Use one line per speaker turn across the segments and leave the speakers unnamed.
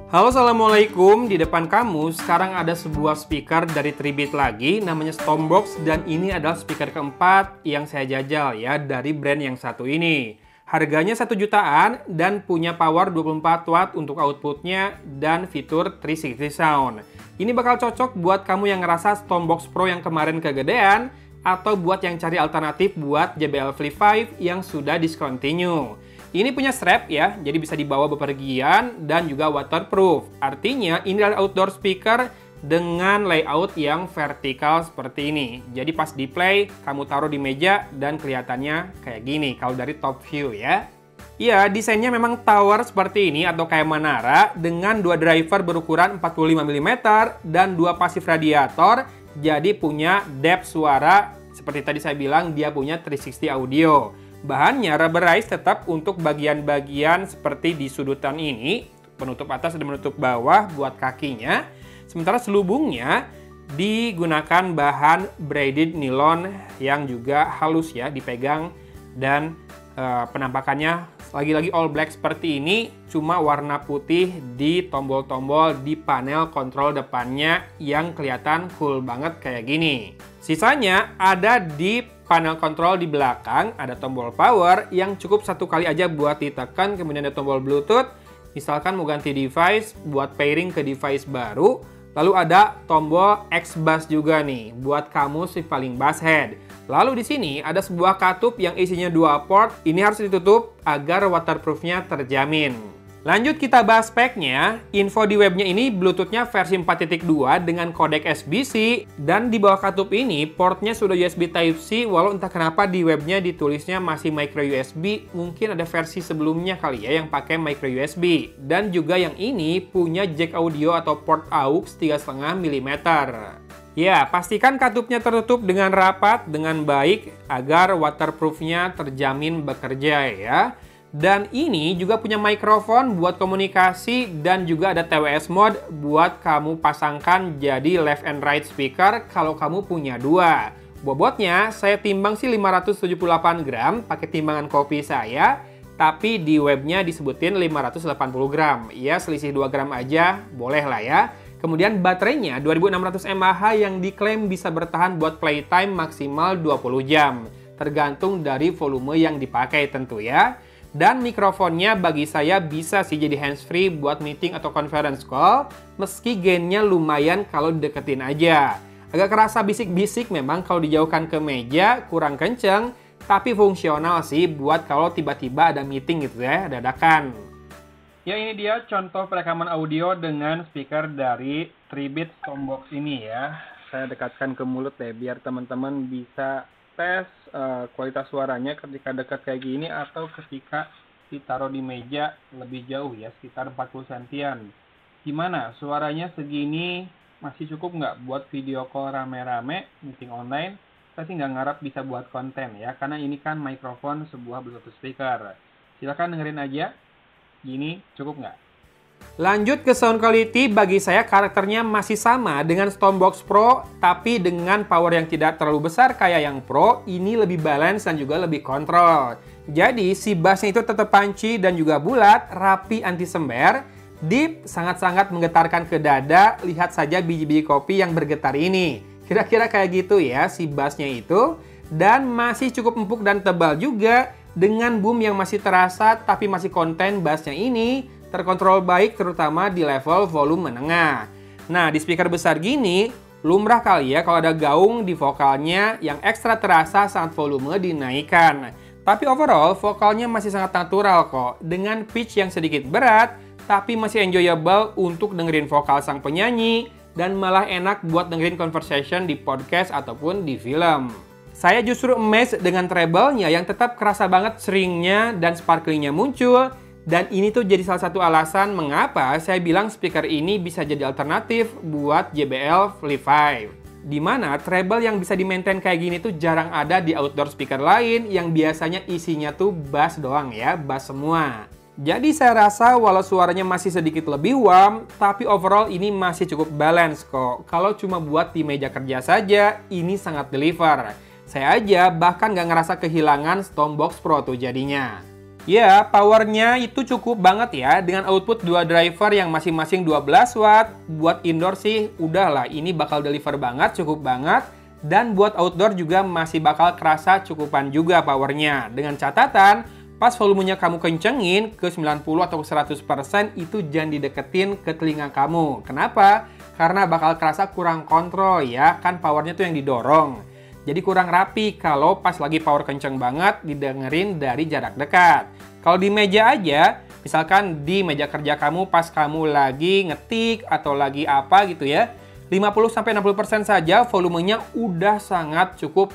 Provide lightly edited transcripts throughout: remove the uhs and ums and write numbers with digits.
Halo, assalamualaikum. Di depan kamu sekarang ada sebuah speaker dari Tribit lagi, namanya Stormbox, dan ini adalah speaker keempat yang saya jajal ya dari brand yang satu ini. Harganya 1 jutaan dan punya power 24 watt untuk outputnya dan fitur 360 sound. Ini bakal cocok buat kamu yang ngerasa Stormbox Pro yang kemarin kegedean atau buat yang cari alternatif buat JBL Flip 5 yang sudah discontinue. Ini punya strap ya, jadi bisa dibawa bepergian dan juga waterproof. Artinya ini adalah outdoor speaker dengan layout yang vertikal seperti ini. Jadi pas di play, kamu taruh di meja dan kelihatannya kayak gini kalau dari top view ya. Ya, desainnya memang tower seperti ini atau kayak menara dengan dua driver berukuran 45 mm dan dua pasif radiator. Jadi punya depth suara, seperti tadi saya bilang dia punya 360 audio. Bahannya rubberized tetap untuk bagian-bagian seperti di sudutan ini, penutup atas dan menutup bawah buat kakinya. Sementara selubungnya digunakan bahan braided nylon yang juga halus ya dipegang dan penampakannya lagi-lagi all black seperti ini, cuma warna putih di tombol-tombol di panel kontrol depannya yang kelihatan cool banget kayak gini. Sisanya ada di panel kontrol di belakang, ada tombol power yang cukup satu kali aja buat ditekan, kemudian ada tombol Bluetooth, misalkan mau ganti device buat pairing ke device baru, lalu ada tombol X-Bass juga nih buat kamu si paling bass head. Lalu di sini ada sebuah katup yang isinya 2 port, ini harus ditutup agar waterproofnya terjamin. Lanjut kita bahas speknya. Info di webnya ini Bluetooth-nya versi 4.2 dengan kodek SBC, dan di bawah katup ini portnya sudah USB Type-C, walau entah kenapa di webnya ditulisnya masih micro USB, mungkin ada versi sebelumnya kali ya yang pakai micro USB. Dan juga yang ini punya jack audio atau port aux 3,5 mm. Ya, pastikan katupnya tertutup dengan rapat dengan baik agar waterproof-nya terjamin bekerja ya. Dan ini juga punya mikrofon buat komunikasi dan juga ada TWS mode buat kamu pasangkan jadi left and right speaker kalau kamu punya dua. Bobotnya saya timbang sih 578 gram pakai timbangan kopi saya, tapi di webnya disebutin 580 gram. Ya, selisih 2 gram aja boleh lah ya. Kemudian baterainya 2600 mAh yang diklaim bisa bertahan buat playtime maksimal 20 jam. Tergantung dari volume yang dipakai tentu ya. Dan mikrofonnya bagi saya bisa sih jadi handsfree buat meeting atau conference call, meski gainnya lumayan kalau dideketin aja. Agak kerasa bisik-bisik memang kalau dijauhkan ke meja, kurang kenceng, tapi fungsional sih buat kalau tiba-tiba ada meeting gitu ya, dadakan. Ya, ini dia contoh perekaman audio dengan speaker dari Tribit Stormbox ini ya. Saya dekatkan ke mulut deh biar teman-teman bisa tes kualitas suaranya ketika dekat kayak gini atau ketika ditaruh di meja lebih jauh ya, sekitar 40 cm. Gimana? Suaranya segini masih cukup nggak buat video call rame-rame, meeting online? Saya sih nggak ngarap bisa buat konten ya, karena ini kan mikrofon sebuah Bluetooth speaker. Silahkan dengerin aja. Gini cukup nggak? Lanjut ke sound quality, bagi saya karakternya masih sama dengan Stormbox Pro, tapi dengan power yang tidak terlalu besar kayak yang Pro, ini lebih balance dan juga lebih kontrol. Jadi si bassnya itu tetap punchy dan juga bulat, rapi anti sember, deep, sangat-sangat menggetarkan ke dada, lihat saja biji-biji kopi yang bergetar ini. Kira-kira kayak gitu ya si bassnya itu, dan masih cukup empuk dan tebal juga, dengan boom yang masih terasa tapi masih konten bassnya ini, terkontrol baik terutama di level volume menengah. Nah, di speaker besar gini, lumrah kali ya kalau ada gaung di vokalnya yang ekstra terasa saat volume dinaikkan. Tapi overall, vokalnya masih sangat natural kok, dengan pitch yang sedikit berat, tapi masih enjoyable untuk dengerin vokal sang penyanyi, dan malah enak buat dengerin conversation di podcast ataupun di film. Saya justru amazed dengan treble-nya yang tetap kerasa banget string-nya dan sparkling-nya muncul. Dan ini tuh jadi salah satu alasan mengapa saya bilang speaker ini bisa jadi alternatif buat JBL Flip 5. Dimana treble yang bisa di-maintain kayak gini tuh jarang ada di outdoor speaker lain yang biasanya isinya tuh bass doang ya, bass semua. Jadi saya rasa walau suaranya masih sedikit lebih warm, tapi overall ini masih cukup balance kok. Kalau cuma buat di meja kerja saja, ini sangat deliver. Saya aja bahkan nggak ngerasa kehilangan Stormbox Pro tuh jadinya. Ya, powernya itu cukup banget ya, dengan output dua driver yang masing-masing 12 watt. Buat indoor sih, udahlah, ini bakal deliver banget, cukup banget. Dan buat outdoor juga masih bakal kerasa cukupan juga powernya. Dengan catatan, pas volumenya kamu kencengin ke 90 atau 100%, itu jangan dideketin ke telinga kamu. Kenapa? Karena bakal kerasa kurang kontrol ya, kan powernya tuh yang didorong. Jadi kurang rapi kalau pas lagi power kenceng banget didengerin dari jarak dekat. Kalau di meja aja, misalkan di meja kerja kamu pas kamu lagi ngetik atau lagi apa gitu ya, 50-60% saja volumenya udah sangat cukup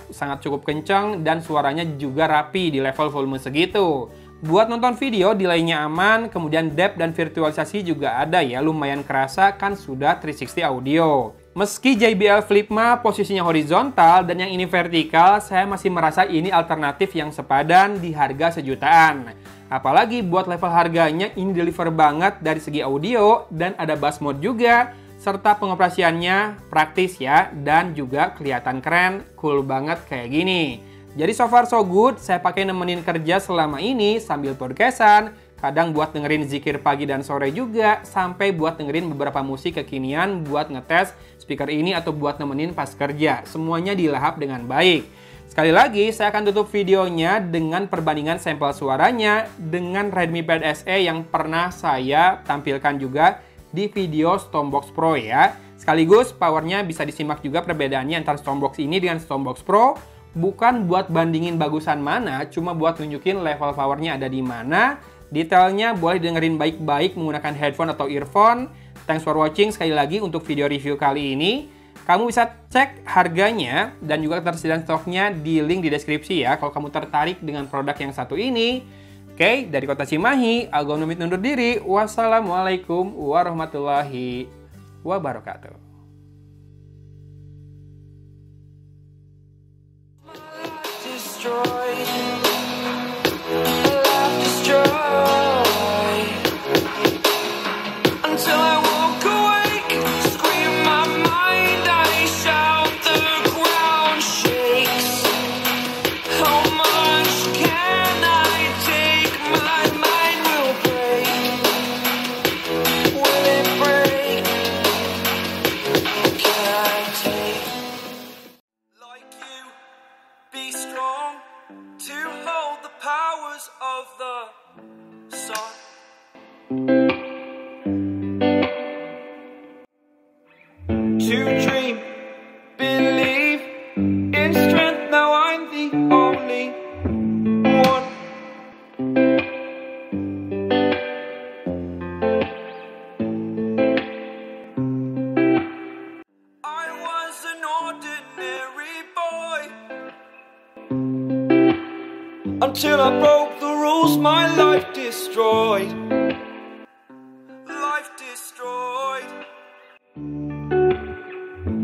kenceng dan suaranya juga rapi di level volume segitu. Buat nonton video delaynya aman, kemudian depth dan virtualisasi juga ada ya, lumayan kerasa kan sudah 360 audio. Meski JBL Flip Ma posisinya horizontal dan yang ini vertikal, saya masih merasa ini alternatif yang sepadan di harga sejutaan. Apalagi buat level harganya ini deliver banget dari segi audio dan ada bass mode juga, serta pengoperasiannya praktis ya dan juga kelihatan keren, cool banget kayak gini. Jadi so far so good, saya pakai nemenin kerja selama ini sambil podcastan, kadang buat dengerin zikir pagi dan sore juga, sampai buat dengerin beberapa musik kekinian buat ngetes speaker ini atau buat nemenin pas kerja. Semuanya dilahap dengan baik. Sekali lagi, saya akan tutup videonya dengan perbandingan sampel suaranya dengan Redmi Pad SE yang pernah saya tampilkan juga di video Stormbox Pro ya. Sekaligus powernya bisa disimak juga perbedaannya antara Stormbox ini dengan Stormbox Pro. Bukan buat bandingin bagusan mana, cuma buat nunjukin level powernya ada di mana. Detailnya boleh dengerin baik-baik menggunakan headphone atau earphone. Thanks for watching sekali lagi untuk video review kali ini. Kamu bisa cek harganya dan juga ketersediaan stoknya di link di deskripsi ya kalau kamu tertarik dengan produk yang satu ini. Oke, dari Kota Cimahi, Algonomit undur diri. Wassalamualaikum warahmatullahi wabarakatuh.
Of the sun. To dream, believe in strength. Now I'm the only one. I was an ordinary boy until I broke the rules, my life destroyed. Life destroyed.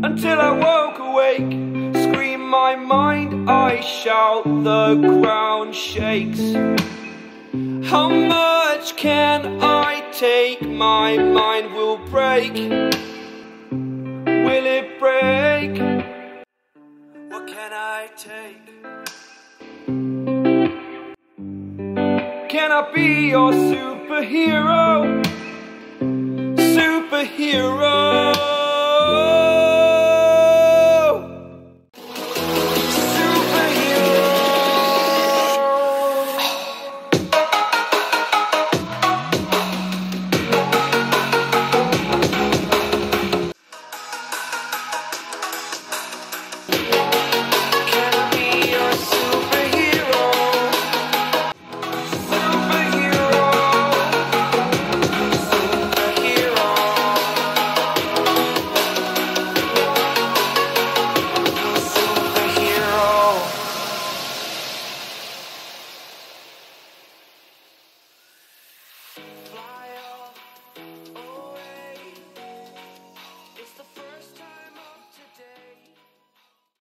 Until I woke awake, scream my mind, I shout, the ground shakes. How much can I take? My mind will break. Will it break? What can I take? Can I be your superhero? Superhero.